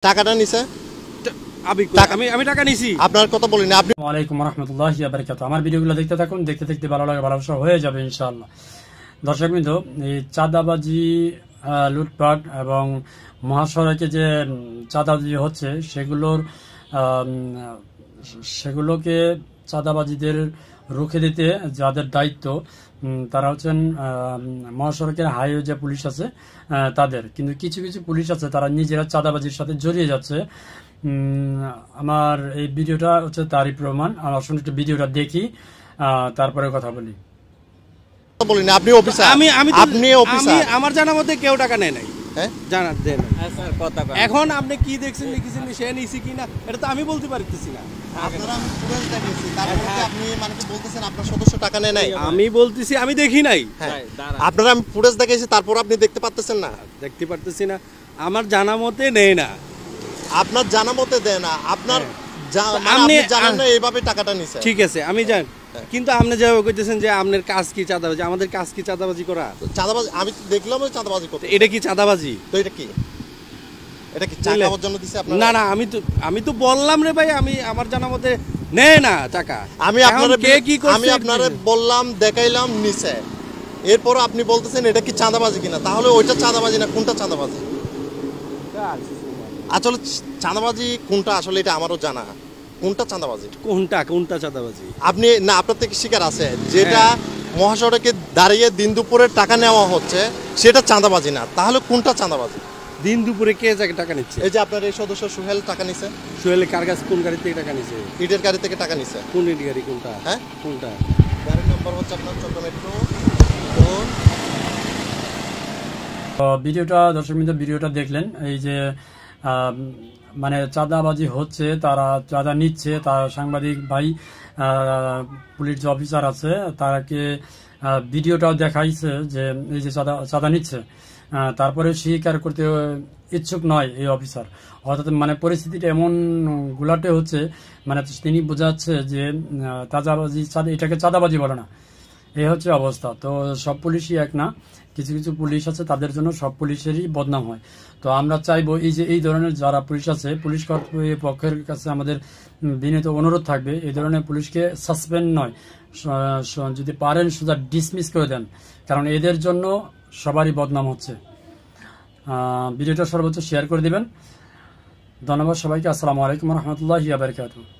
টাকাটা নিছে আমি টাকা নিছি আপনার কথা বলিনি আপনি। আসসালামু আলাইকুম ওয়া রাহমাতুল্লাহি ওয়া বারাকাতুহু। আমার ভিডিওগুলো দেখতে থাকুন, দেখতে দেখতে ভালো লাগে, ভালোবাসা হয়ে যাবে ইনশাআল্লাহ। দর্শকবৃন্দ, এই চাঁদাবাজি, লুটপাট এবং মহাসড়কে যে চাঁদাবাজি হচ্ছে সেগুলোকে চাঁদাবাজিদের রুখে দিতে যাদের দায়িত্ব তারা হচ্ছেন মহাসড়কের হাইওয়ে যে পুলিশ আছে তাদের। কিন্তু কিছু কিছু পুলিশ আছে তারা নিজেরা চাঁদাবাজির সাথে জড়িয়ে যাচ্ছে। আমার এই ভিডিওটা হচ্ছে তারই প্রমাণ। আসুন একটু ভিডিওটা দেখি, তারপরে কথা বলি। বলিনি আপনি অফিসার, আপনি অফিসার। আমার জানা মতে কেউ টাকা নেয় নাই। হ্যাঁ জানা দেন এখন আপনি কি দেখছেন লিখেছেন সে নিছি কিনা এটা তো আমি বলতে পারতেছি না। আপনারা আমি ফুটেজ দেখিয়েছি, তারপরে আপনি মানে কি বলতেছেন আপনার সদস্য টাকা নেয় নাই? আমি বলতেছি আমি দেখি নাই। আপনারা আমি ফুটেজ দেখিয়েছি, তারপর আপনি দেখতে পারতেছেন না? দেখতে পারতেছি না, আমার জানা মতে নেই না। আপনার জানা মতে দেয় না, আপনার আপনি জানেন না এইভাবে টাকাটা নিছে। ঠিক আছে আমি জানি, কিন্তু আপনি যেভাবে কইতেছেন যে আপনার কাজ কি চাঁদাবাজি, আমাদের কাজ কি চাঁদাবাজি করা? চাঁদাবাজি আমি তো দেখলাম চাঁদাবাজি করতে। এটা কি চাঁদাবাজি? তো এটা কি, এটা কি টাকা খাওয়ার জন্য দিছে আপনারা? না না, আমি তো বললাম রে ভাই, আমি আমার জানা মতে নেয় না টাকা। আমি আপনারে বললাম, দেখাইলাম নিছে, এরপর আপনি বলতেছেন এটা কি চাঁদাবাজি কিনা। তাহলে ওইটা চাঁদাবাজি না, কোনটা চাঁদাবাজি? আসলে চাঁদাবাজি কোনটা আসলে এটা আমারও জানা। কোনটা চাঁদাবাজি? কোনটা চাঁদাবাজি আপনি না, আপনার থেকে শিকার আছে যেটা মহাসড়কে দাঁড়িয়ে দিন দুপুরে টাকা নেওয়া হচ্ছে সেটা চাঁদাবাজি না। তাহলে কোনটা চাঁদাবাজি? দিন দুপুরে কে টাকা নিচ্ছে? এই যে আপনার এই সদস্য সোহেল টাকা নিছে। সোহেল কার কাছে, কোন গাড়ি থেকে টাকা নিছে? ইটের গাড়ি থেকে টাকা নিছে। কোন ইট গাড়ি? কোনটা? হ্যাঁ কোনটা গাড়ির নাম্বার হচ্ছে আপনার চট্টগ্রাম মেট্রো। ভিডিওটা দর্শকবৃন্দ, ভিডিওটা দেখলেন, এই যে মানে চাঁদাবাজি হচ্ছে, তারা চাঁদা নিচ্ছে, তার সাংবাদিক ভাই পুলিশ যে অফিসার আছে তারাকে ভিডিওটাও দেখাইছে যে এই যে চাঁদা নিচ্ছে, তারপরে স্বীকার করতে ইচ্ছুক নয় এই অফিসার। অর্থাৎ মানে পরিস্থিতিটা এমন গুলাটে হচ্ছে, মানে তিনি বোঝাচ্ছে যে চাঁদাবাজি, এটাকে চাঁদাবাজি বলে না, এই হচ্ছে অবস্থা। তো সব পুলিশই এক না, কিছু কিছু পুলিশ আছে তাদের জন্য সব পুলিশেরই বদনাম হয়। তো আমরা চাইবো এই যে এই ধরনের যারা পুলিশ আছে, পুলিশ কর্তৃপক্ষের কাছে আমাদের বিনীত অনুরোধ থাকবে, এই ধরনের পুলিশকে সাসপেন্ড নয়, যদি পারেন সোজা ডিসমিস করে দেন, কারণ এদের জন্য সবারই বদনাম হচ্ছে। ভিডিওটা সর্বোচ্চ শেয়ার করে দিবেন। ধন্যবাদ সবাইকে। আসসালামু আলাইকুম ওয়া রাহমাতুল্লাহি ওয়া বারাকাতুহু।